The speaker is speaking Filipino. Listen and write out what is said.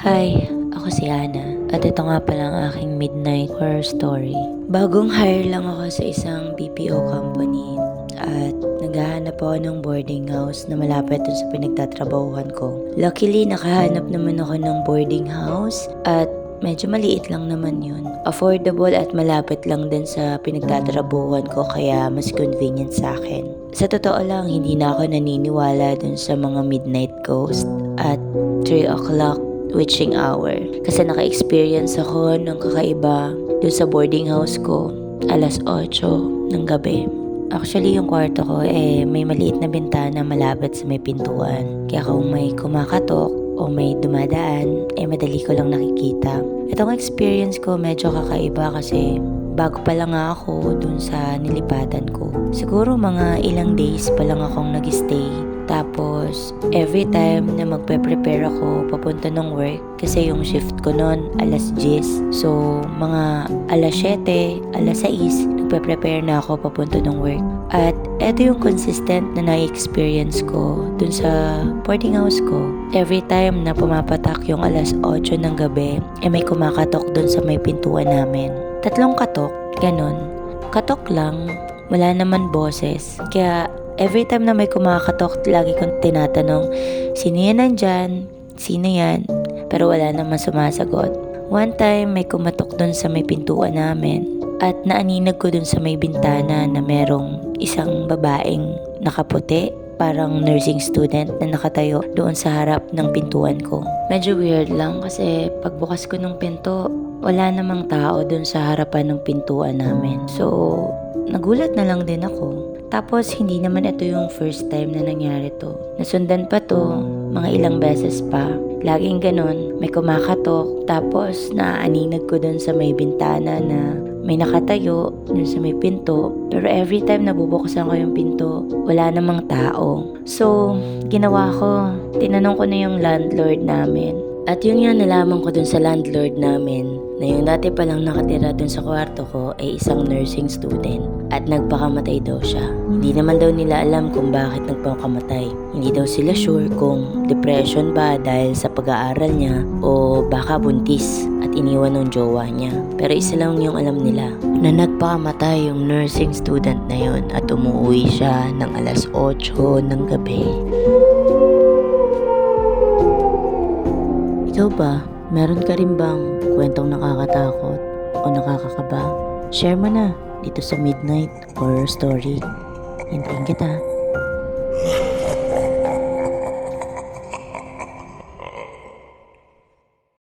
Hi, ako si Ana at ito nga pala ang aking midnight horror story. Bagong hire lang ako sa isang BPO company at naghahanap ako ng boarding house na malapit dun sa pinagtatrabahuhan ko. Luckily, nakahanap naman ako ng boarding house at medyo maliit lang naman yun. Affordable at malapit lang din sa pinagtatrabahuhan ko kaya mas convenient sa akin. Sa totoo lang, hindi na ako naniniwala dun sa mga midnight ghost at 3 o'clock witching hour. Kasi naka-experience ako ng kakaiba doon sa boarding house ko alas 8 ng gabi. Actually, yung kwarto ko may maliit na bintana malapit sa may pintuan. Kaya kung may kumakatok o may dumadaan, madali ko lang nakikita. Itong experience ko medyo kakaiba kasi bago pa lang nga ako dun sa nilipatan ko. Siguro mga ilang days pa lang akong nag-stay. Tapos, every time na magpe-prepare ako papunta ng work, kasi yung shift ko noon alas 10. So, mga alas 7, alas 6, nagpe-prepare na ako papunta ng work. At eto yung consistent na na-experience ko dun sa boarding house ko. Every time na pumapatak yung alas 8 ng gabi, may kumakatok dun sa may pintuan namin. 3 katok, ganon. Katok lang, wala naman boses. Kaya every time na may kumakatok, lagi kong tinatanong, sino yan nandyan? Sino yan? Pero wala naman sumasagot. One time, may kumatok dun sa may pintuan namin at naaninag ko dun sa may bintana na merong isang babaeng nakaputi, parang nursing student na nakatayo doon sa harap ng pintuan ko. Medyo weird lang kasi pagbukas ko ng pinto, wala namang tao doon sa harapan ng pintuan namin. So, nagulat na lang din ako. Tapos, hindi naman ito yung first time na nangyari to. Nasundan pa to, mga ilang beses pa. Laging ganon, may kumakatok. Tapos, naaaninag ko dun sa may bintana na may nakatayo dun sa may pinto. Pero every time nabubuksan ko yung pinto, wala namang tao. So, ginawa ko, tinanong ko na yung landlord namin. At yun nga nalaman ko dun sa landlord namin na yung dati palang nakatira dun sa kwarto ko ay isang nursing student at nagpakamatay daw siya. Hindi naman daw nila alam kung bakit nagpakamatay. Hindi daw sila sure kung depression ba dahil sa pag-aaral niya o baka buntis at iniwan ng jowa niya. Pero isa lang yung alam nila, na nagpakamatay yung nursing student na yun at umuwi siya ng alas 8 ng gabi. Ikaw ba, meron ka rin bang kwentong nakakatakot o nakakakaba? Share mo na dito sa Midnight Horror Story. Hintayin kita.